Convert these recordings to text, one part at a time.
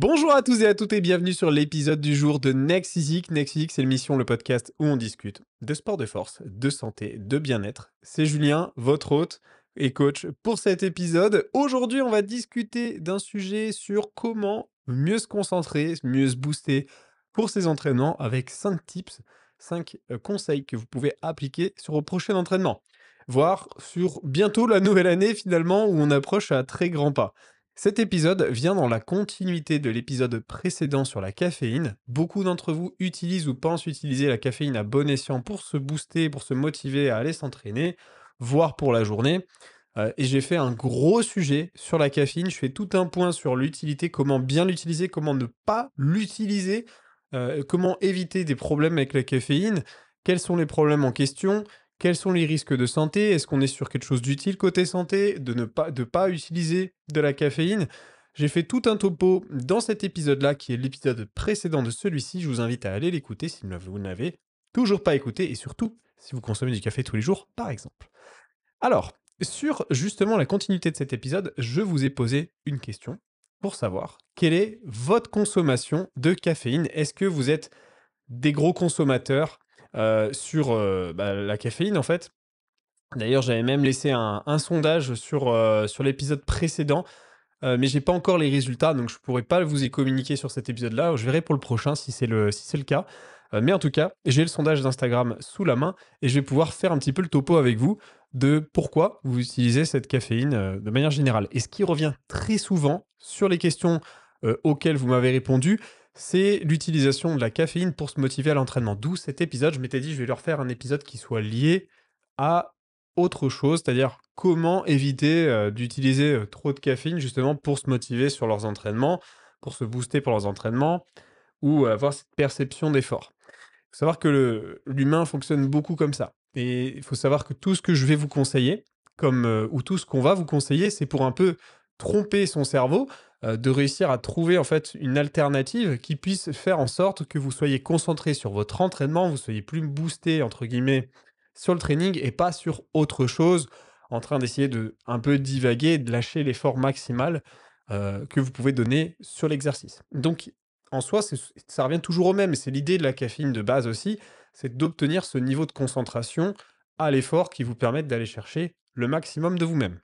Bonjour à tous et à toutes et bienvenue sur l'épisode du jour de Next Physique. Next Physique, c'est l'émission, le podcast où on discute de sport de force, de santé, de bien-être. C'est Julien, votre hôte et coach pour cet épisode. Aujourd'hui, on va discuter d'un sujet sur comment mieux se concentrer, mieux se booster pour ses entraînements avec 5 tips, 5 conseils que vous pouvez appliquer sur vos prochains entraînements. Voire sur bientôt la nouvelle année finalement où on approche à très grands pas. Cet épisode vient dans la continuité de l'épisode précédent sur la caféine. Beaucoup d'entre vous utilisent ou pensent utiliser la caféine à bon escient pour se booster, pour se motiver à aller s'entraîner, voire pour la journée. Et j'ai fait un gros sujet sur la caféine. Je fais tout un point sur l'utilité, comment bien l'utiliser, comment ne pas l'utiliser, comment éviter des problèmes avec la caféine, quels sont les problèmes en question, quels sont les risques de santé? Est-ce qu'on est sur quelque chose d'utile côté santé? De ne pas utiliser de la caféine? J'ai fait tout un topo dans cet épisode-là, qui est l'épisode précédent de celui-ci. Je vous invite à aller l'écouter si vous n'avez toujours pas écouté, et surtout si vous consommez du café tous les jours, par exemple. Alors, sur justement la continuité de cet épisode, je vous ai posé une question pour savoir quelle est votre consommation de caféine. Est-ce que vous êtes des gros consommateurs sur la caféine en fait? D'ailleurs, j'avais même laissé un sondage sur l'épisode précédent, mais j'ai pas encore les résultats, donc je pourrais pas vous y communiquer sur cet épisode-là. Je verrai pour le prochain si c'est le cas. Mais en tout cas, j'ai le sondage d'Instagram sous la main et je vais pouvoir faire un petit peu le topo avec vous de pourquoi vous utilisez cette caféine, de manière générale. Et ce qui revient très souvent sur les questions, auxquelles vous m'avez répondu, c'est l'utilisation de la caféine pour se motiver à l'entraînement. D'où cet épisode, je m'étais dit: «Je vais leur faire un épisode qui soit lié à autre chose», c'est-à-dire comment éviter, d'utiliser, trop de caféine justement pour se motiver sur leurs entraînements, pour se booster pour leurs entraînements ou avoir cette perception d'effort. Il faut savoir que l'humain fonctionne beaucoup comme ça et il faut savoir que tout ce que je vais vous conseiller ou tout ce qu'on va vous conseiller, c'est pour un peu tromper son cerveau, de réussir à trouver en fait une alternative qui puisse faire en sorte que vous soyez concentré sur votre entraînement, vous soyez plus «boosté» entre guillemets sur le training et pas sur autre chose, en train d'essayer de un peu divaguer, de lâcher l'effort maximal, que vous pouvez donner sur l'exercice. Donc en soi, ça revient toujours au même et c'est l'idée de la caféine de base aussi, c'est d'obtenir ce niveau de concentration à l'effort qui vous permette d'aller chercher le maximum de vous-même.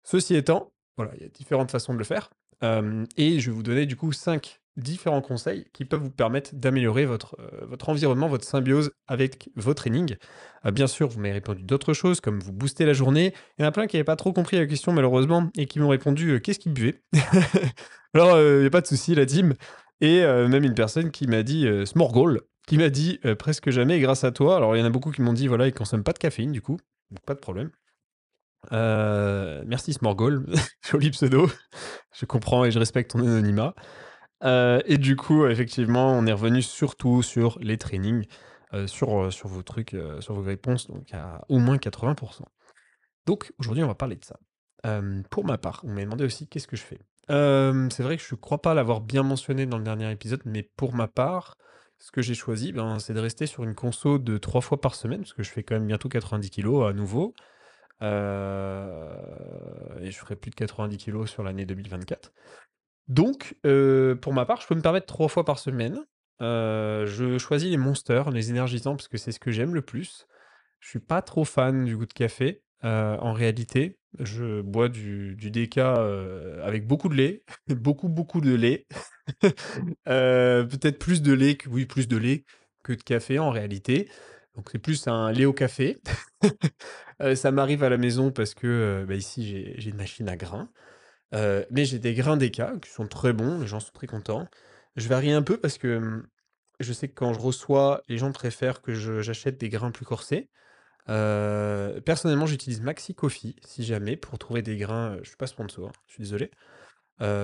Ceci étant, voilà, il y a différentes façons de le faire, et je vais vous donner du coup 5 différents conseils qui peuvent vous permettre d'améliorer votre environnement, votre symbiose avec vos trainings. Bien sûr, vous m'avez répondu d'autres choses comme vous booster la journée. Il y en a plein qui n'avaient pas trop compris la question malheureusement et qui m'ont répondu, «Qu'est-ce qu'ils buvaient?» Alors, il y a pas de souci la team et même une personne qui m'a dit, Smorgol, qui m'a dit, «Presque jamais grâce à toi». Alors il y en a beaucoup qui m'ont dit, voilà, ils consomment pas de caféine du coup, donc pas de problème. Merci Smorgol, joli pseudo. Je comprends et je respecte ton anonymat. Et du coup, effectivement, on est revenu surtout sur les trainings, sur vos trucs, sur vos réponses, donc à au moins 80. Donc aujourd'hui, on va parler de ça. Pour ma part, on m'a demandé aussi qu'est-ce que je fais? C'est vrai que je crois pas l'avoir bien mentionné dans le dernier épisode, mais pour ma part, ce que j'ai choisi, ben, c'est de rester sur une conso de 3 fois par semaine, parce que je fais quand même bientôt 90 kilos à nouveau. Et je ferai plus de 90 kilos sur l'année 2024. Donc, pour ma part, je peux me permettre 3 fois par semaine. Je choisis les Monsters, les énergisants, parce que c'est ce que j'aime le plus. Je suis pas trop fan du goût de café, en réalité. Je bois du déca, avec beaucoup de lait, beaucoup, beaucoup de lait. Peut-être plus de lait que de café en réalité. Donc c'est plus un lait au café. Ça m'arrive à la maison parce que, ici j'ai une machine à grains, mais j'ai des grains déca qui sont très bons, les gens sont très contents. Je varie un peu parce que, je sais que quand je reçois, les gens préfèrent que j'achète des grains plus corsés. Personnellement, j'utilise Maxi Coffee, si jamais, pour trouver des grains, je suis pas sponsor, je suis désolé,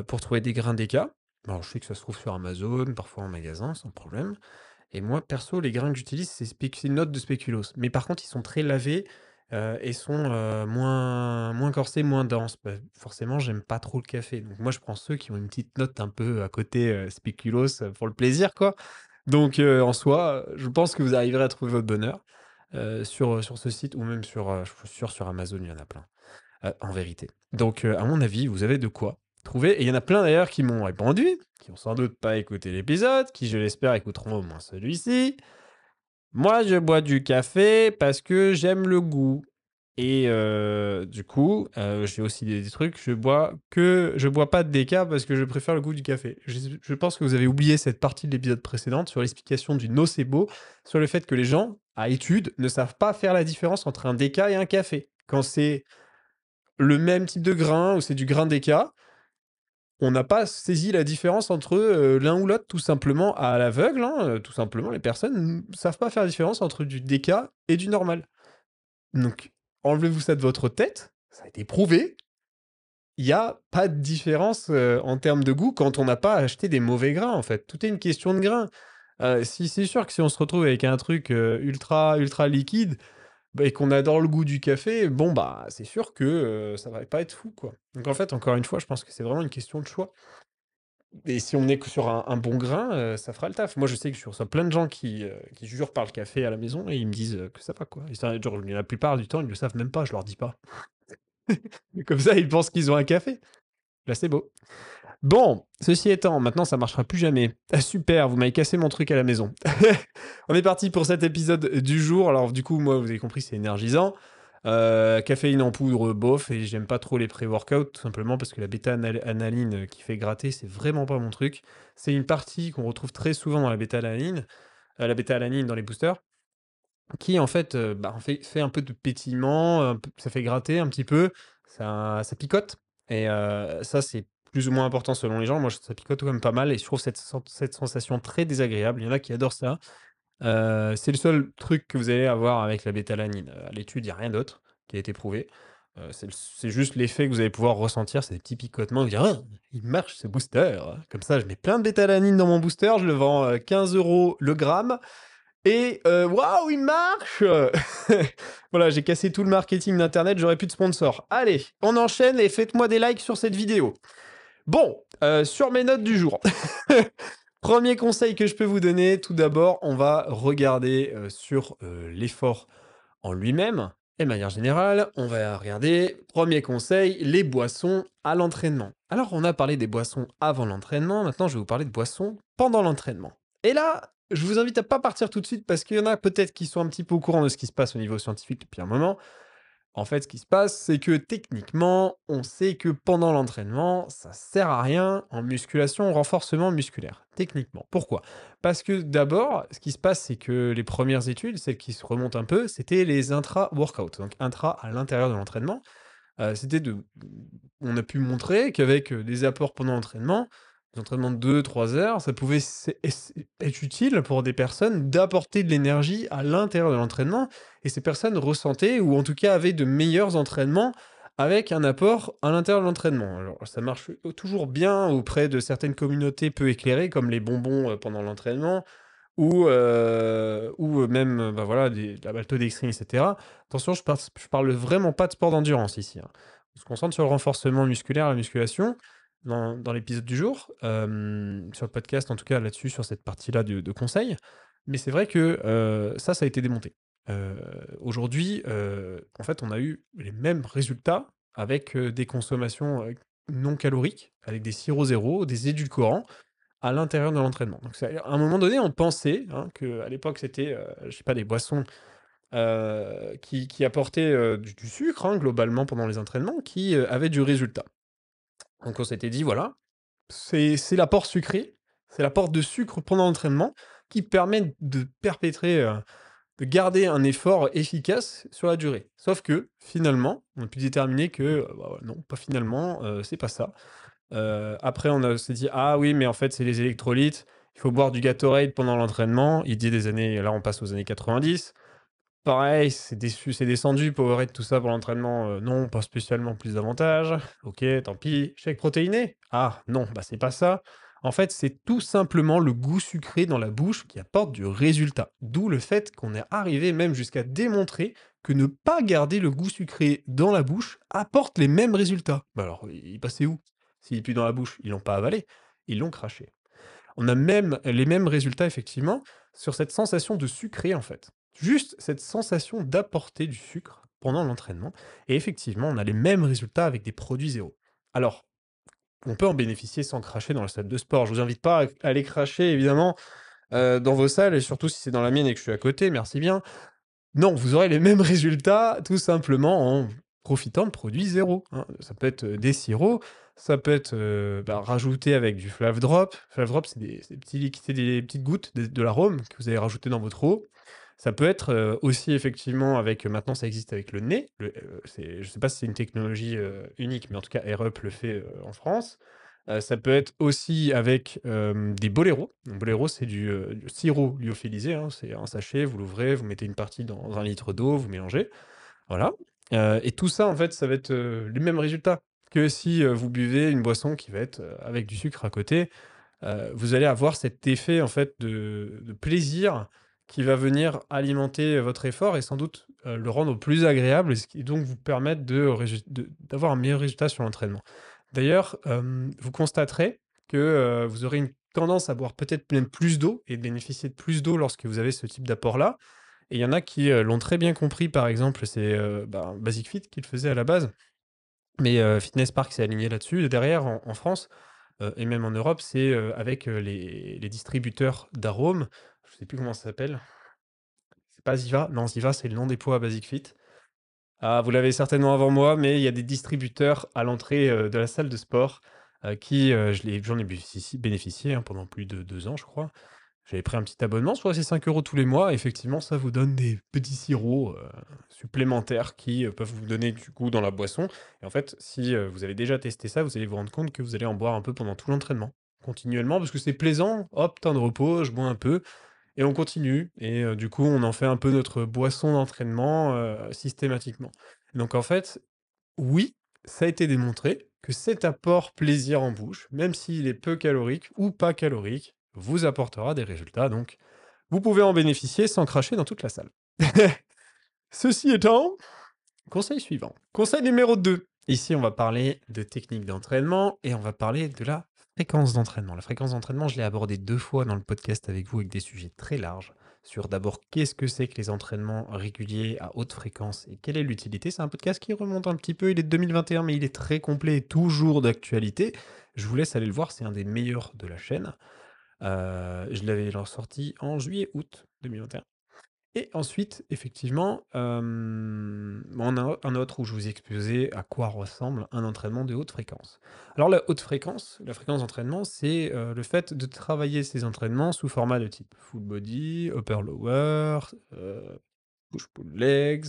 pour trouver des grains déca. Alors je sais que ça se trouve sur Amazon, parfois en magasin, sans problème. Et moi, perso, les grains que j'utilise, c'est une note de spéculoos. Mais par contre, ils sont très lavés, et sont, moins corsés, moins denses. Bah, forcément, j'aime pas trop le café. Donc moi, je prends ceux qui ont une petite note un peu à côté, spéculoos, pour le plaisir, quoi. Donc en soi, je pense que vous arriverez à trouver votre bonheur, sur ce site ou même sur, je suis sûr sur Amazon, il y en a plein, en vérité. Donc à mon avis, vous avez de quoi. trouver. Et il y en a plein d'ailleurs qui m'ont répondu, qui ont sans doute pas écouté l'épisode, qui, je l'espère, écouteront au moins celui-ci. Moi, je bois du café parce que j'aime le goût. Et du coup, j'ai aussi des trucs, je bois pas de déca parce que je préfère le goût du café. Je pense que vous avez oublié cette partie de l'épisode précédente sur l'explication du nocebo, sur le fait que les gens, à études, ne savent pas faire la différence entre un déca et un café. Quand c'est le même type de grain ou c'est du grain déca, on n'a pas saisi la différence entre l'un ou l'autre, tout simplement à l'aveugle. Hein, tout simplement, les personnes ne savent pas faire la différence entre du déca et du normal. Donc, enlevez-vous ça de votre tête, ça a été prouvé. Il n'y a pas de différence en termes de goût quand on n'a pas acheté des mauvais grains, en fait. Tout est une question de grains. Si c'est sûr que si on se retrouve avec un truc ultra liquide bah, et qu'on adore le goût du café, bon, bah, c'est sûr que ça va pas être fou, quoi. Donc, en fait, encore une fois, je pense que c'est vraiment une question de choix. Et si on est que sur un bon grain, ça fera le taf. Moi, je sais que je reçois plein de gens qui jurent par le café à la maison et ils me disent que ça va, quoi. Et ça, genre, la plupart du temps, ils le savent même pas, je leur dis pas. Comme ça, ils pensent qu'ils ont un café. Là, c'est beau. Bon, ceci étant, maintenant, ça marchera plus jamais. Ah, super, vous m'avez cassé mon truc à la maison. On est parti pour cet épisode du jour. Alors, du coup, moi, vous avez compris, c'est énergisant. Caféine en poudre, bof, et j'aime pas trop les pré-workouts, tout simplement parce que la bêta-analine qui fait gratter, c'est vraiment pas mon truc. C'est une partie qu'on retrouve très souvent dans la bêta-alanine dans les boosters, qui en fait, bah, fait un peu de pétillement, ça fait gratter un petit peu, ça picote, et ça, c'est plus ou moins important selon les gens. Moi, ça picote quand même pas mal, et je trouve cette sensation très désagréable. Il y en a qui adorent ça. C'est le seul truc que vous allez avoir avec la bétalanine. À l'étude, il y a rien d'autre qui a été prouvé. C'est juste l'effet que vous allez pouvoir ressentir, c'est des petits picotements, vous dire: «Ah, il marche ce booster!» Comme ça, je mets plein de bétalanine dans mon booster, je le vends, 15 € le gramme et waouh, il marche! Voilà, j'ai cassé tout le marketing d'internet, j'aurais plus de sponsors. Allez, on enchaîne et faites-moi des likes sur cette vidéo. Bon, sur mes notes du jour. Premier conseil que je peux vous donner, tout d'abord, on va regarder sur l'effort en lui-même. Et de manière générale, on va regarder, premier conseil, les boissons à l'entraînement. Alors, on a parlé des boissons avant l'entraînement, maintenant je vais vous parler de boissons pendant l'entraînement. Et là, je vous invite à pas partir tout de suite parce qu'il y en a peut-être qui sont un petit peu au courant de ce qui se passe au niveau scientifique depuis un moment. En fait, ce qui se passe, c'est que techniquement, on sait que pendant l'entraînement, ça sert à rien en musculation, renforcement musculaire. Techniquement. Pourquoi? Parce que d'abord, ce qui se passe, c'est que les premières études, celles qui se remontent un peu, c'était les intra-workouts. Donc intra à l'intérieur de l'entraînement. On a pu montrer qu'avec des apports pendant l'entraînement, des entraînements de 2-3 heures, ça pouvait être utile pour des personnes d'apporter de l'énergie à l'intérieur de l'entraînement. Et ces personnes ressentaient, ou en tout cas avaient de meilleurs entraînements avec un apport à l'intérieur de l'entraînement. Alors, ça marche toujours bien auprès de certaines communautés peu éclairées, comme les bonbons pendant l'entraînement, ou même bah voilà, de la maltodextrine, etc. Attention, je parle vraiment pas de sport d'endurance ici, hein. On se concentre sur le renforcement musculaire, la musculation, dans l'épisode du jour, sur le podcast, en tout cas là-dessus, sur cette partie-là de conseils. Mais c'est vrai que ça a été démonté. Heu, Aujourd'hui, en fait, on a eu les mêmes résultats avec des consommations non caloriques, avec des sirops zéro, des édulcorants à l'intérieur de l'entraînement. Donc à un moment donné, on pensait, hein, qu'à l'époque, c'était, je sais pas, des boissons, qui apportaient, du sucre, hein, globalement pendant les entraînements, qui, avaient du résultat. Donc on s'était dit: «Voilà, c'est l'apport sucré, c'est l'apport de sucre pendant l'entraînement qui permet de perpétrer, de garder un effort efficace sur la durée». Sauf que, finalement, on a pu déterminer que, bah, non, pas finalement, c'est pas ça. Après s'est dit: «Ah oui, mais en fait, c'est les électrolytes, il faut boire du Gatorade pendant l'entraînement». Il dit des années là, on passe aux années 90. Pareil, c'est descendu, Powerade, tout ça pour l'entraînement, non, pas spécialement plus d'avantages. OK, tant pis. Shake protéiné? Ah non, bah, c'est pas ça. En fait, c'est tout simplement le goût sucré dans la bouche qui apporte du résultat. D'où le fait qu'on est arrivé même jusqu'à démontrer que ne pas garder le goût sucré dans la bouche apporte les mêmes résultats. Bah alors, il passait où? S'il est plus dans la bouche, ils l'ont pas avalé, ils l'ont craché. On a même les mêmes résultats effectivement sur cette sensation de sucré en fait. Juste cette sensation d'apporter du sucre pendant l'entraînement et effectivement, on a les mêmes résultats avec des produits zéro. Alors, on peut en bénéficier sans cracher dans la salle de sport. Je vous invite pas à aller cracher évidemment, dans vos salles et surtout si c'est dans la mienne et que je suis à côté, merci bien. Non, vous aurez les mêmes résultats tout simplement en profitant de produits zéro, hein. Ça peut être, des sirops, ça peut être, rajouté avec du Flav Drop. Flav Drop, c'est des petits liquides, c'est des petites gouttes de l'arôme que vous allez rajouter dans votre eau. Ça peut être, aussi effectivement avec maintenant ça existe avec le nez, je sais pas si c'est une technologie, unique, mais en tout cas AirUp le fait, en France. Ça peut être aussi avec, des boléros. Un boléro, c'est du sirop lyophilisé, hein, c'est un sachet, vous l'ouvrez, vous mettez une partie dans 1 litre d'eau, vous mélangez, voilà, et tout ça, en fait, ça va être, les mêmes résultats que si, vous buvez une boisson qui va être, avec du sucre à côté. Vous allez avoir cet effet, en fait, de plaisir qui va venir alimenter, votre effort et sans doute, le rendre plus agréable et ce qui donc vous permettre d'avoir un meilleur résultat sur l'entraînement. D'ailleurs, vous constaterez que, vous aurez une tendance à boire peut-être même plus d'eau et bénéficier de plus d'eau lorsque vous avez ce type d'apport-là et il y en a qui, l'ont très bien compris. Par exemple, c'est, Basic Fit qui le faisait à la base, mais Fitness Park s'est aligné là-dessus et derrière en France, et même en Europe, c'est, avec, les distributeurs d'arômes. Je sais plus comment ça s'appelle. C'est pas Ziva? Non, Ziva, c'est le nom des pots à Basic Fit. Ah, vous l'avez certainement avant moi, mais il y a des distributeurs à l'entrée, de la salle de sport, qui, j'en ai bénéficié, hein, pendant plus de 2 ans, je crois. J'avais pris un petit abonnement, je crois que c'est 5 € tous les mois. Effectivement, ça vous donne des petits sirops, supplémentaires qui, peuvent vous donner du goût dans la boisson et en fait, si, vous avez déjà testé ça, vous allez vous rendre compte que vous allez en boire un peu pendant tout l'entraînement, continuellement parce que c'est plaisant. Hop, temps de repos, je bois un peu et on continue et du coup, on en fait un peu notre boisson d'entraînement, systématiquement. Donc en fait, oui, ça a été démontré que cet apport plaisir en bouche, même s'il est peu calorique ou pas calorique, vous apportera des résultats. Donc, vous pouvez en bénéficier sans cracher dans toute la salle. Ceci étant, conseil suivant. Conseil numéro 2. Ici, on va parler de technique d'entraînement et on va parler de la fréquence d'entraînement. La fréquence d'entraînement, je l'ai abordé 2 fois dans le podcast avec vous avec des sujets très larges sur d'abord qu'est-ce que c'est que les entraînements réguliers à haute fréquence et quelle est l'utilité. C'est un podcast qui remonte un petit peu, il est de 2021, mais il est très complet et toujours d'actualité. Je vous laisse aller le voir, c'est un des meilleurs de la chaîne. Je l'avais sorti en juillet-août 2021. Et ensuite, effectivement, on a un autre où je vous ai exposé à quoi ressemble un entraînement de haute fréquence. Alors la haute fréquence, la fréquence d'entraînement, c'est, le fait de travailler ces entraînements sous format de type full body, upper lower, push-pull legs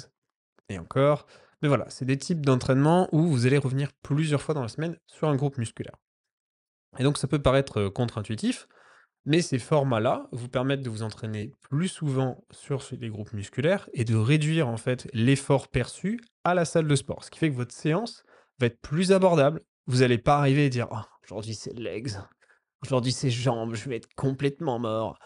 et encore. Mais voilà, c'est des types d'entraînements où vous allez revenir plusieurs fois dans la semaine sur un groupe musculaire. Et donc ça peut paraître, contre-intuitif, mais ces formats-là vous permettent de vous entraîner plus souvent sur les groupes musculaires et de réduire en fait l'effort perçu à la salle de sport. Ce qui fait que votre séance va être plus abordable. Vous n'allez pas arriver et dire: «Oh, aujourd'hui c'est legs, aujourd'hui c'est jambes, je vais être complètement mort.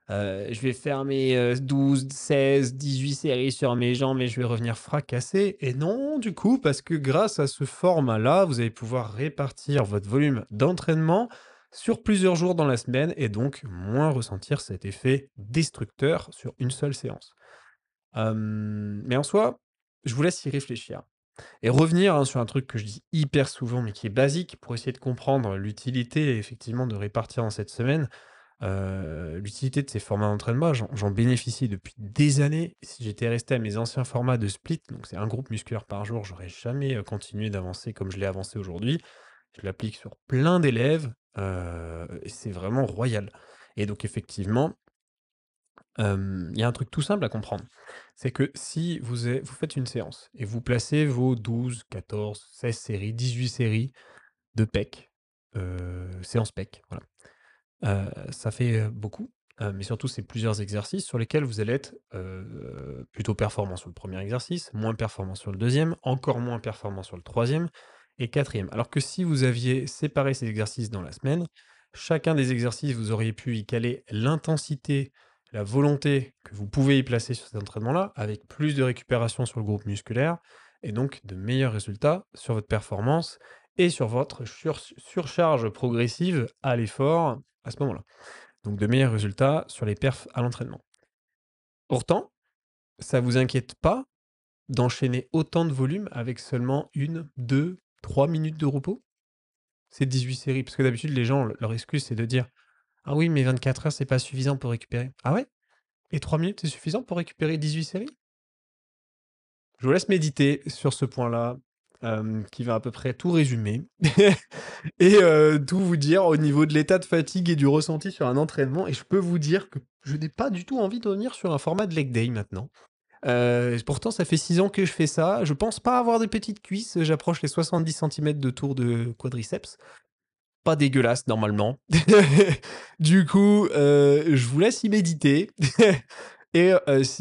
Je vais faire mes 12, 16, 18 séries sur mes jambes et je vais revenir fracassé». Et non, du coup, parce que grâce à ce format-là, vous allez pouvoir répartir votre volume d'entraînement sur plusieurs jours dans la semaine et donc moins ressentir cet effet destructeur sur une seule séance. Mais en soi, je vous laisse y réfléchir et revenir, hein, sur un truc que je dis hyper souvent, mais qui est basique pour essayer de comprendre l'utilité effectivement de répartir dans cette semaine. L'utilité de ces formats d'entraînement, j'en bénéficie depuis des années. Si j'étais resté à mes anciens formats de split, donc c'est un groupe musculaire par jour, j'aurais jamais, continué d'avancer comme je l'ai avancé aujourd'hui. Je l'applique sur plein d'élèves, et c'est vraiment royal. Et donc effectivement, il y a un truc tout simple à comprendre. C'est que si vous faites une séance et vous placez vos 12, 14, 16 séries, 18 séries de pec, séance pec, voilà. Ça fait, beaucoup, mais surtout c'est plusieurs exercices sur lesquels vous allez être, plutôt performant sur le premier exercice, moins performant sur le deuxième, encore moins performant sur le troisième et quatrième. Alors que si vous aviez séparé ces exercices dans la semaine, chacun des exercices, vous auriez pu y caler l'intensité, la volonté que vous pouvez y placer sur cet entraînement-là, avec plus de récupération sur le groupe musculaire et donc de meilleurs résultats sur votre performance et sur votre surcharge progressive à l'effort à ce moment-là. Donc de meilleurs résultats sur les perfs à l'entraînement. Pourtant, ça vous inquiète pas d'enchaîner autant de volume avec seulement 1, 2, 3 minutes de repos? c'est 18 séries? Parce que d'habitude, les gens, leur excuse, c'est de dire: «Ah oui, mais 24 heures, c'est pas suffisant pour récupérer». Ah ouais? Et 3 minutes, c'est suffisant pour récupérer 18 séries? Je vous laisse méditer sur ce point-là, qui va à peu près tout résumer et tout vous dire au niveau de l'état de fatigue et du ressenti sur un entraînement et je peux vous dire que je n'ai pas du tout envie de revenir sur un format de leg day maintenant. Pourtant ça fait 6 ans que je fais ça. Je pense pas avoir des petites cuisses, j'approche les 70 centimètres de tour de quadriceps. Pas dégueulasse normalement. Du coup, je vous laisse y méditer et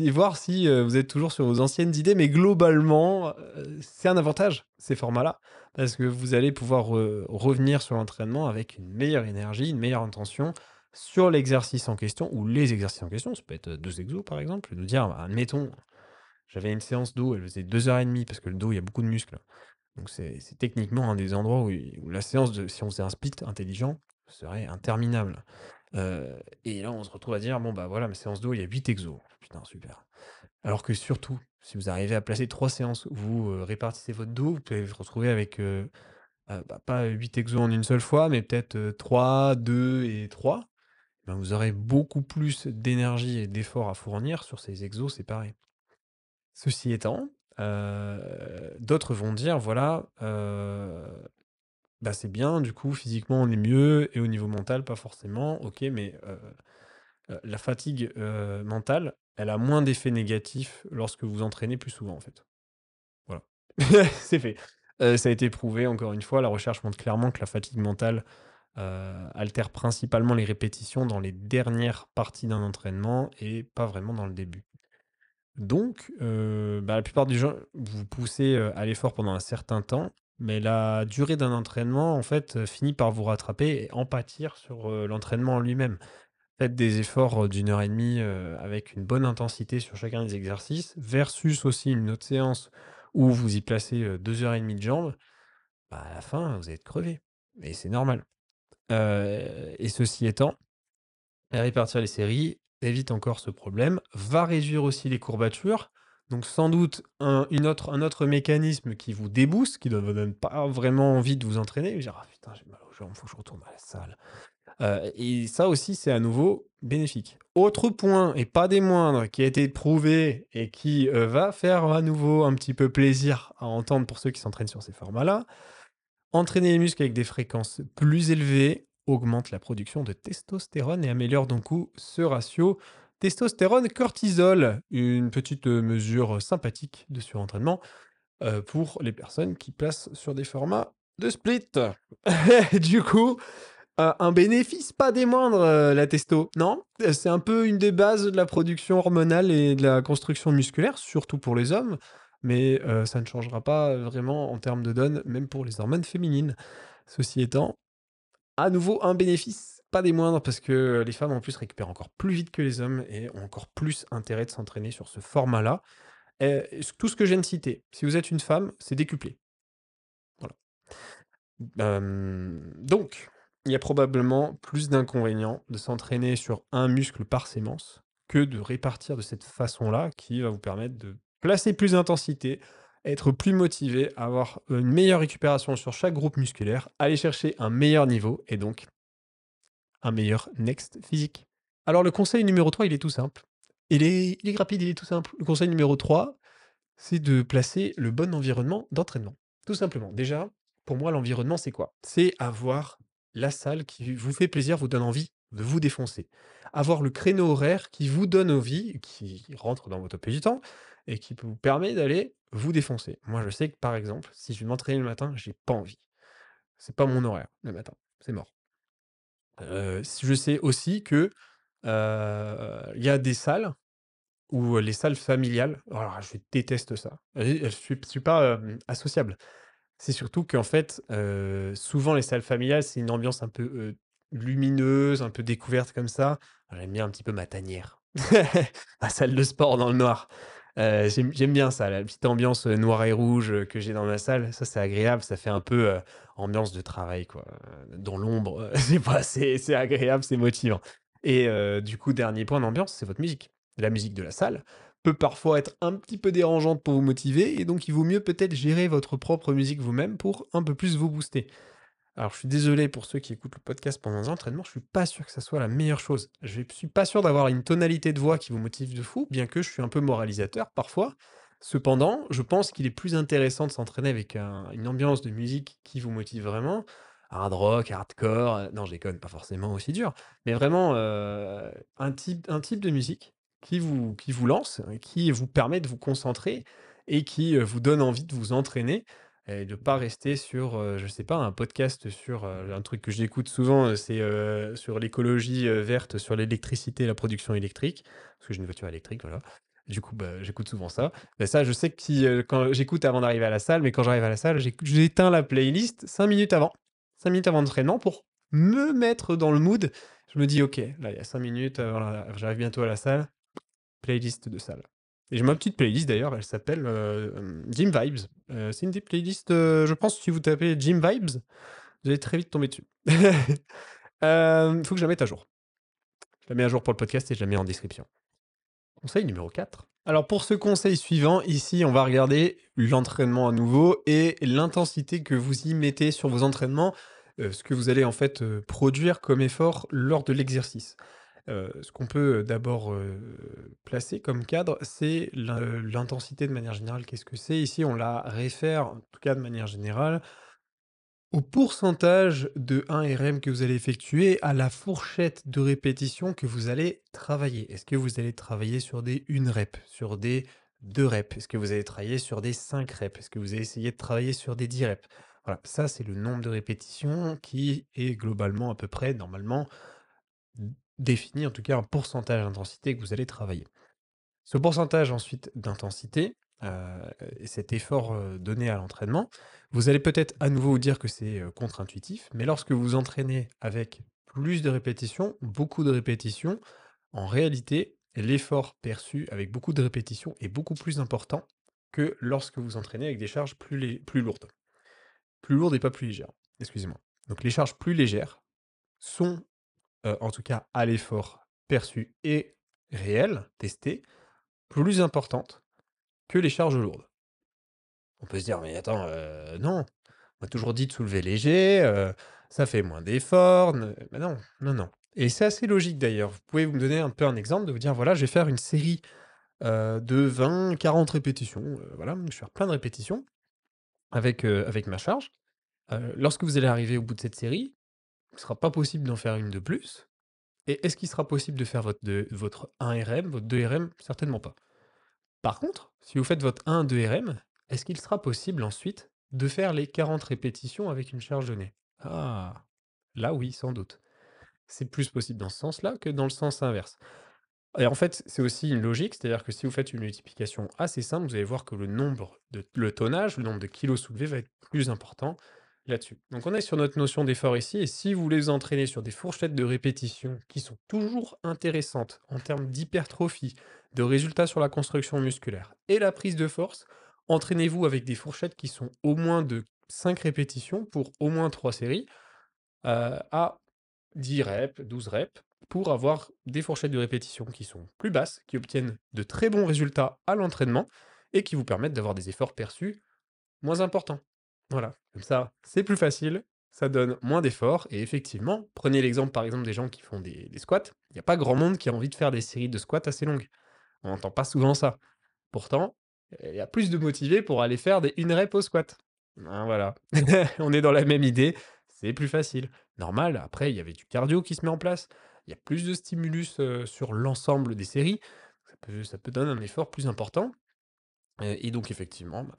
voir si, vous êtes toujours sur vos anciennes idées, mais globalement, c'est un avantage, ces formats-là, parce que vous allez pouvoir revenir sur l'entraînement avec une meilleure énergie, une meilleure intention sur l'exercice en question ou les exercices en question. Ça peut être 2 exos par exemple, de dire, bah, admettons, j'avais une séance dos, elle faisait 2 heures et demie parce que le dos, il y a beaucoup de muscles. Donc c'est techniquement un des endroits où la séance de si on faisait un split intelligent, serait interminable. Et là, on se retrouve à dire: «Bon, bah, voilà, ma séance d'eau, il y a 8 exos». Putain, super. Alors que surtout, si vous arrivez à placer 3 séances où vous, répartissez votre dos, vous pouvez vous retrouver avec, bah, pas 8 exos en une seule fois, mais peut-être, 3, 2 et 3. Ben, vous aurez beaucoup plus d'énergie et d'efforts à fournir sur ces exos séparés. Ceci étant, d'autres vont dire: «Voilà, bah, c'est bien, du coup, physiquement, on est mieux et au niveau mental, pas forcément». OK, mais la fatigue, mentale, elle a moins d'effets négatifs lorsque vous entraînez plus souvent, en fait. Voilà. C'est fait. Ça a été prouvé, encore une fois, la recherche montre clairement que la fatigue mentale, altère principalement les répétitions dans les dernières parties d'un entraînement et pas vraiment dans le début. Donc, bah, la plupart du gens vous poussez, à l'effort pendant un certain temps, mais la durée d'un entraînement, en fait, finit par vous rattraper et en pâtir sur, l'entraînement en lui-même. Faites des efforts, d'1 heure et demie, avec une bonne intensité sur chacun des exercices versus aussi une autre séance où vous y placez, 2 heures et demie de jambes, bah, à la fin, vous allez être crevé et c'est normal. Et ceci étant, répartir les séries évite encore ce problème, va réduire aussi les courbatures, donc sans doute un autre mécanisme qui vous débooste, qui ne vous donne pas vraiment envie de vous entraîner, vous dire: «Ah putain, j'ai mal aux jambes, faut que je retourne à la salle». Et ça aussi, c'est à nouveau bénéfique. Autre point, et pas des moindres, qui a été prouvé et qui, va faire à nouveau un petit peu plaisir à entendre pour ceux qui s'entraînent sur ces formats-là, entraîner les muscles avec des fréquences plus élevées augmente la production de testostérone et améliore donc ce ratio testostérone-cortisol, une petite, mesure sympathique de surentraînement, pour les personnes qui placent sur des formats de split. Du coup, un bénéfice pas des moindres, la testo, non? C'est un peu une des bases de la production hormonale et de la construction musculaire, surtout pour les hommes, mais ça ne changera pas, vraiment en termes de donne, même pour les hormones féminines. Ceci étant, à nouveau un bénéfice pas des moindres parce que les femmes en plus récupèrent encore plus vite que les hommes et ont encore plus intérêt de s'entraîner sur ce format-là. Tout ce que je viens de citer, si vous êtes une femme, c'est décuplé. Voilà. Donc, il y a probablement plus d'inconvénients de s'entraîner sur un muscle par sémence que de répartir de cette façon-là, qui va vous permettre de placer plus d'intensité, être plus motivé, avoir une meilleure récupération sur chaque groupe musculaire, aller chercher un meilleur niveau et donc un meilleur next physique. Alors le conseil numéro 3, il est tout simple. Il est rapide, il est tout simple. Le conseil numéro 3, c'est de placer le bon environnement d'entraînement. Tout simplement. Déjà, pour moi, l'environnement, c'est quoi? C'est avoir la salle qui vous fait plaisir, vous donne envie de vous défoncer. Avoir le créneau horaire qui vous donne envie, qui rentre dans votre emploi du temps et qui vous permet d'aller vous défoncer. Moi, je sais que par exemple, si je vais m'entraîner le matin, j'ai pas envie. C'est pas mon horaire le matin, c'est mort. Je sais aussi que, il y a des salles ou les salles familiales, alors je déteste ça. Je suis pas, associable. C'est surtout qu'en fait, souvent les salles familiales, c'est une ambiance un peu, lumineuse, un peu découverte comme ça. J'aime bien un petit peu ma tanière. Ma salle de sport dans le noir. J'aime bien ça, la petite ambiance, noir et rouge, que j'ai dans ma salle. Ça, c'est agréable, ça fait un peu, ambiance de travail quoi, dans l'ombre, c'est agréable, c'est motivant et du coup, dernier point d'ambiance, c'est votre musique. La musique de la salle peut parfois être un petit peu dérangeante pour vous motiver et donc il vaut mieux peut-être gérer votre propre musique vous-même pour un peu plus vous booster. Alors, je suis désolé pour ceux qui écoutent le podcast pendant les entraînements, je suis pas sûr que ça soit la meilleure chose. Je suis pas sûr d'avoir une tonalité de voix qui vous motive de fou, bien que je suis un peu moralisateur parfois. Cependant, je pense qu'il est plus intéressant de s'entraîner avec une ambiance de musique qui vous motive vraiment. Hard rock, hardcore, non, je déconne, pas forcément aussi dur, mais vraiment un type de musique qui vous lance, qui vous permet de vous concentrer et qui vous donne envie de vous entraîner et de pas rester sur, je sais pas, un podcast sur, un truc que j'écoute souvent, c'est, sur l'écologie, verte, sur l'électricité et la production électrique, parce que j'ai une voiture électrique, voilà. Du coup, bah, j'écoute souvent ça. Bah, ça, je sais que si, quand j'écoute avant d'arriver à la salle, mais quand j'arrive à la salle, j'éteins la playlist 5 minutes avant. 5 minutes avant l'entraînement pour me mettre dans le mood. Je me dis: «OK, là, il y a 5 minutes, voilà, j'arrive bientôt à la salle, playlist de salle». Et j'ai ma petite playlist d'ailleurs, elle s'appelle, Gym Vibes. C'est une des playlists, je pense si vous tapez Gym Vibes, vous allez très vite tomber dessus. Faut que je la mette à jour. Je la mets à jour pour le podcast et je la mets en description. Conseil numéro 4. Alors pour ce conseil suivant, ici on va regarder l'entraînement à nouveau et l'intensité que vous y mettez sur vos entraînements, ce que vous allez en fait, produire comme effort lors de l'exercice. Ce qu'on peut, d'abord, placer comme cadre, c'est l'intensité de manière générale. Qu'est-ce que c'est? Ici, on la réfère, en tout cas de manière générale, au pourcentage de 1 RM que vous allez effectuer, à la fourchette de répétition que vous allez travailler. Est-ce que vous allez travailler sur des 1 rep, sur des 2 reps? Est-ce que vous allez travailler sur des 5 reps? Est-ce que vous allez essayer de travailler sur des 10 reps? Voilà, ça, c'est le nombre de répétitions qui est globalement à peu près, normalement, définit en tout cas un pourcentage d'intensité que vous allez travailler. Ce pourcentage ensuite d'intensité, et cet effort, donné à l'entraînement, vous allez peut-être à nouveau vous dire que c'est, contre-intuitif, mais lorsque vous entraînez avec plus de répétitions, beaucoup de répétitions, en réalité, l'effort perçu avec beaucoup de répétitions est beaucoup plus important que lorsque vous entraînez avec des charges plus lourdes. Plus lourdes et pas plus légères, excusez-moi. Donc les charges plus légères sont, en tout cas à l'effort perçu et réel, testé, plus importantes que les charges lourdes. On peut se dire: «Mais attends, non, on m'a toujours dit de soulever léger, ça fait moins d'efforts, ne» mais non, non, non, et c'est assez logique d'ailleurs. Vous pouvez me donner un peu un exemple de vous dire: «Voilà, je vais faire une série, de 20-40 répétitions, voilà, je vais faire plein de répétitions avec ma charge». Lorsque vous allez arriver au bout de cette série, il ne sera pas possible d'en faire une de plus, et est-ce qu'il sera possible de faire votre 1 RM, votre 2 RM? Certainement pas. Par contre, si vous faites votre 1-2 RM, est-ce qu'il sera possible ensuite de faire les 40 répétitions avec une charge donnée? Ah! Là oui, sans doute. C'est plus possible dans ce sens-là que dans le sens inverse. Et en fait, c'est aussi une logique, c'est-à-dire que si vous faites une multiplication assez simple, vous allez voir que le tonnage, le nombre de kilos soulevés va être plus important là-dessus. Donc on est sur notre notion d'effort ici, et si vous voulez vous entraîner sur des fourchettes de répétitions qui sont toujours intéressantes en termes d'hypertrophie, de résultats sur la construction musculaire et la prise de force, entraînez-vous avec des fourchettes qui sont au moins de 5 répétitions pour au moins 3 séries, à 10 reps, 12 reps, pour avoir des fourchettes de répétition qui sont plus basses, qui obtiennent de très bons résultats à l'entraînement et qui vous permettent d'avoir des efforts perçus moins importants. Voilà, comme ça, c'est plus facile, ça donne moins d'efforts et effectivement, prenez l'exemple par exemple des gens qui font des squats. Il n'y a pas grand monde qui a envie de faire des séries de squats assez longues. On n'entend pas souvent ça. Pourtant, il y a plus de motivés pour aller faire des 1 rep au squat. Ben voilà, on est dans la même idée, c'est plus facile. Normal, après, il y avait du cardio qui se met en place. Il y a plus de stimulus, sur l'ensemble des séries. Ça peut donner un effort plus important, et donc effectivement, ben,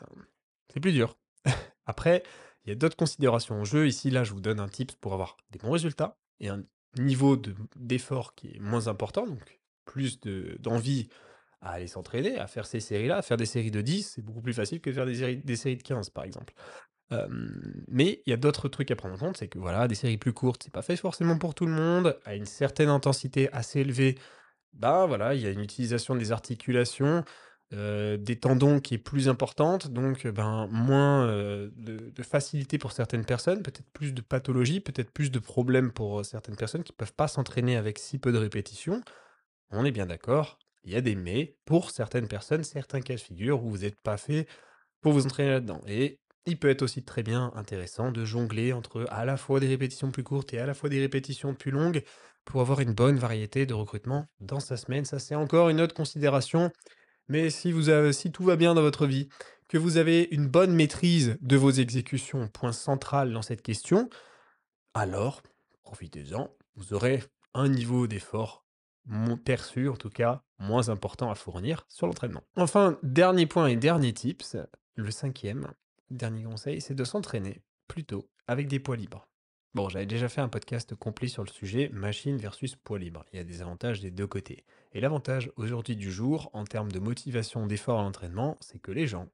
c'est plus dur. Après, il y a d'autres considérations en jeu. Ici, là, je vous donne un tips pour avoir des bons résultats et un niveau d'effort qui est moins important, donc plus d'envie à aller s'entraîner, à faire ces séries-là, à faire des séries de 10, c'est beaucoup plus facile que de faire des séries de 15, par exemple. Mais il y a d'autres trucs à prendre en compte, c'est que voilà, des séries plus courtes, c'est pas fait forcément pour tout le monde, à une certaine intensité assez élevée, ben, voilà, il y a une utilisation des articulations, des tendons qui est plus importante, donc ben, moins, de facilité pour certaines personnes, peut-être plus de pathologies, peut-être plus de problèmes pour, certaines personnes qui peuvent pas s'entraîner avec si peu de répétitions. On est bien d'accord, il y a des mais pour certaines personnes, certains cas de figure où vous êtes pas fait pour vous entraîner là-dedans, et Il peut être aussi très bien intéressant de jongler entre à la fois des répétitions plus courtes et à la fois des répétitions plus longues pour avoir une bonne variété de recrutement dans sa semaine. Ça, c'est encore une autre considération. Mais si tout va bien dans votre vie, que vous avez une bonne maîtrise de vos exécutions, point central dans cette question, alors profitez-en, vous aurez un niveau d'effort perçu, en tout cas, moins important à fournir sur l'entraînement. Enfin, dernier point et dernier tips, le cinquième, dernier conseil, c'est de s'entraîner plutôt avec des poids libres. Bon, j'avais déjà fait un podcast complet sur le sujet, machine versus poids libre. Il y a des avantages des deux côtés. Et l'avantage aujourd'hui du jour, en termes de motivation d'effort à l'entraînement, c'est que les gens,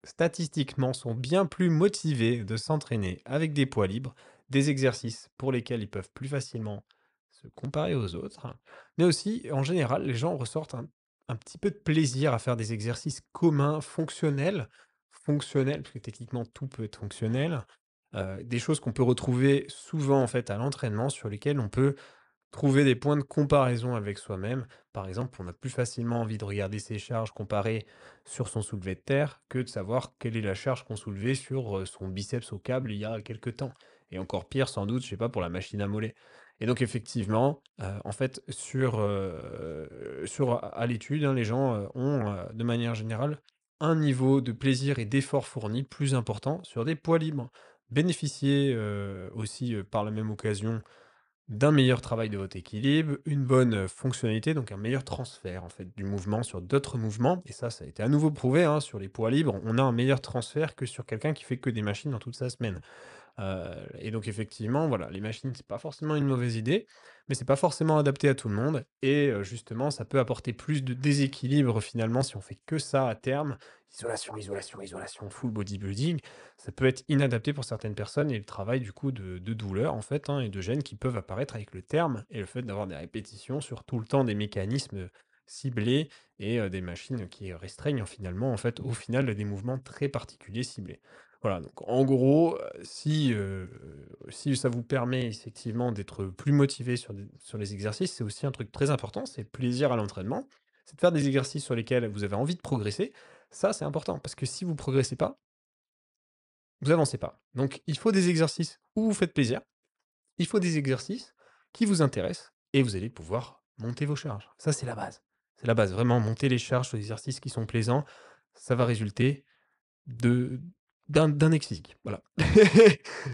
statistiquement, sont bien plus motivés de s'entraîner avec des poids libres, des exercices pour lesquels ils peuvent plus facilement se comparer aux autres, mais aussi, en général, les gens ressortent un petit peu de plaisir à faire des exercices communs, fonctionnels, parce que techniquement tout peut être fonctionnel, des choses qu'on peut retrouver souvent en fait à l'entraînement, sur lesquelles on peut trouver des points de comparaison avec soi-même. Par exemple, on a plus facilement envie de regarder ses charges comparées sur son soulevé de terre que de savoir quelle est la charge qu'on soulevait sur son biceps au câble il y a quelque temps. Et encore pire, sans doute, je sais pas, pour la machine à mollet. Et donc, effectivement, en fait, à l'étude, hein, les gens ont, de manière générale, un niveau de plaisir et d'effort fourni plus important sur des poids libres. Bénéficier aussi, par la même occasion, d'un meilleur travail de votre équilibre, une bonne, fonctionnalité, donc un meilleur transfert en fait du mouvement sur d'autres mouvements et ça a été à nouveau prouvé, hein, sur les poids libres, on a un meilleur transfert que sur quelqu'un qui fait que des machines dans toute sa semaine. Et donc effectivement, voilà, les machines, c'est pas forcément une mauvaise idée, mais c'est pas forcément adapté à tout le monde et justement, ça peut apporter plus de déséquilibre finalement si on fait que ça à terme. Isolation, isolation, isolation, full bodybuilding, ça peut être inadapté pour certaines personnes et le travail du coup de douleur en fait, hein, et de gêne qui peuvent apparaître avec le terme et le fait d'avoir des répétitions sur tout le temps des mécanismes, ciblés et des machines qui restreignent finalement en fait, au final, des mouvements très particuliers ciblés. Voilà, donc en gros, si ça vous permet effectivement d'être plus motivé sur les exercices, c'est aussi un truc très important, c'est le plaisir à l'entraînement. C'est de faire des exercices sur lesquels vous avez envie de progresser. Ça, c'est important parce que si vous progressez pas, vous avancez pas. Donc il faut des exercices où vous faites plaisir, il faut des exercices qui vous intéressent et vous allez pouvoir monter vos charges. Ça, c'est la base. C'est la base, vraiment monter les charges sur des exercices qui sont plaisants, ça va résulter de d'un ex physique, voilà.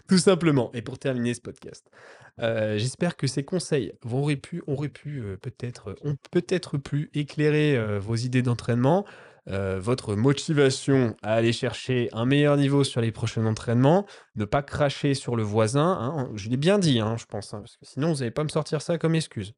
Tout simplement et pour terminer ce podcast, j'espère que ces conseils auraient pu, peut-être, ont peut-être pu éclairer, vos idées d'entraînement, votre motivation à aller chercher un meilleur niveau sur les prochains entraînements, ne pas cracher sur le voisin, hein. Je l'ai bien dit, hein, je pense, hein, parce que sinon vous allez pas me sortir ça comme excuse.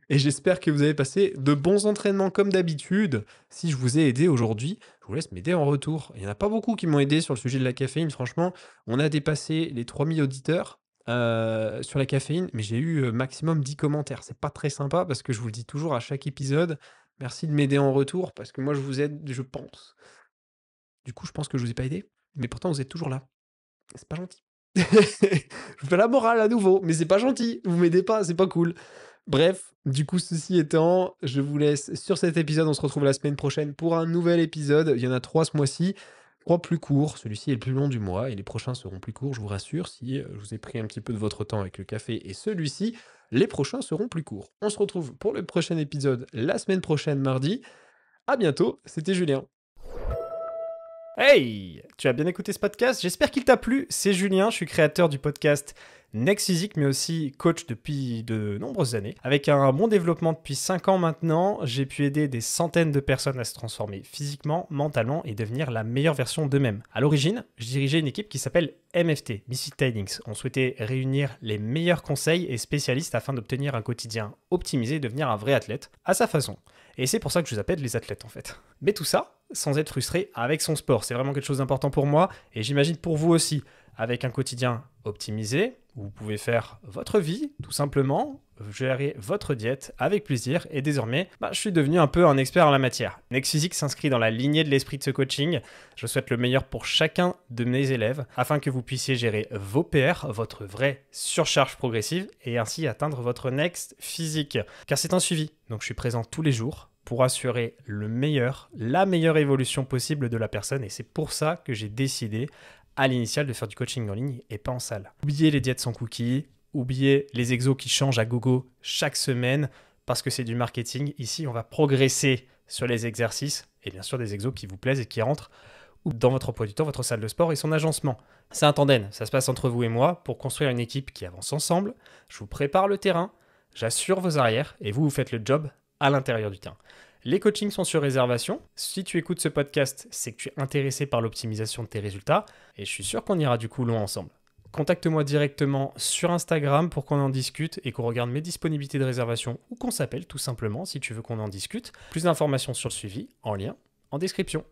Et j'espère que vous avez passé de bons entraînements comme d'habitude. Si je vous ai aidé aujourd'hui, je vous laisse m'aider en retour. Il y en a pas beaucoup qui m'ont aidé sur le sujet de la caféine, franchement. On a dépassé les 3000 auditeurs, sur la caféine, mais j'ai eu, maximum 10 commentaires. C'est pas très sympa parce que je vous le dis toujours à chaque épisode. Merci de m'aider en retour parce que moi je vous aide, je pense. Du coup, je pense que je vous ai pas aidé, mais pourtant vous êtes toujours là. C'est pas gentil. Je vous fais la morale à nouveau, mais c'est pas gentil. Vous m'aidez pas, c'est pas cool. Bref, du coup, ceci étant, je vous laisse sur cet épisode. On se retrouve la semaine prochaine pour un nouvel épisode. Il y en a 3 ce mois-ci, 3 plus courts. Celui-ci est le plus long du mois et les prochains seront plus courts, je vous rassure. Si je vous ai pris un petit peu de votre temps avec le café et celui-ci, les prochains seront plus courts. On se retrouve pour le prochain épisode la semaine prochaine, mardi. À bientôt, c'était Julien. Hey! Tu as bien écouté ce podcast? J'espère qu'il t'a plu. C'est Julien, je suis créateur du podcast Next Physique, mais aussi coach depuis de nombreuses années. Avec un bon développement depuis 5 ans maintenant, j'ai pu aider des centaines de personnes à se transformer physiquement, mentalement et devenir la meilleure version d'eux-mêmes. À l'origine, je dirigeais une équipe qui s'appelle MFT, Missy Tidings. On souhaitait réunir les meilleurs conseils et spécialistes afin d'obtenir un quotidien optimisé et devenir un vrai athlète, à sa façon. Et c'est pour ça que je vous appelle les athlètes en fait. Mais tout ça, sans être frustré avec son sport. C'est vraiment quelque chose d'important pour moi et j'imagine pour vous aussi. Avec un quotidien optimisé, où vous pouvez faire votre vie, tout simplement, gérer votre diète avec plaisir et désormais, je suis devenu un peu un expert en la matière. Next Physique s'inscrit dans la lignée de l'esprit de ce coaching. Je souhaite le meilleur pour chacun de mes élèves afin que vous puissiez gérer vos PR, votre vraie surcharge progressive et ainsi atteindre votre Next Physique. Car c'est un suivi, donc je suis présent tous les jours pour assurer la meilleure évolution possible de la personne. Et c'est pour ça que j'ai décidé à l'initial de faire du coaching en ligne et pas en salle. Oubliez les diètes sans cookies, oubliez les exos qui changent à gogo chaque semaine parce que c'est du marketing. Ici, on va progresser sur les exercices et bien sûr des exos qui vous plaisent et qui rentrent dans votre emploi du temps, votre salle de sport et son agencement. C'est un tandem, ça se passe entre vous et moi pour construire une équipe qui avance ensemble. Je vous prépare le terrain, j'assure vos arrières et vous faites le job à l'intérieur du terrain. Les coachings sont sur réservation. Si tu écoutes ce podcast, c'est que tu es intéressé par l'optimisation de tes résultats et je suis sûr qu'on ira du coup loin ensemble. Contacte-moi directement sur Instagram pour qu'on en discute et qu'on regarde mes disponibilités de réservation ou qu'on s'appelle tout simplement si tu veux qu'on en discute. Plus d'informations sur le suivi en lien en description.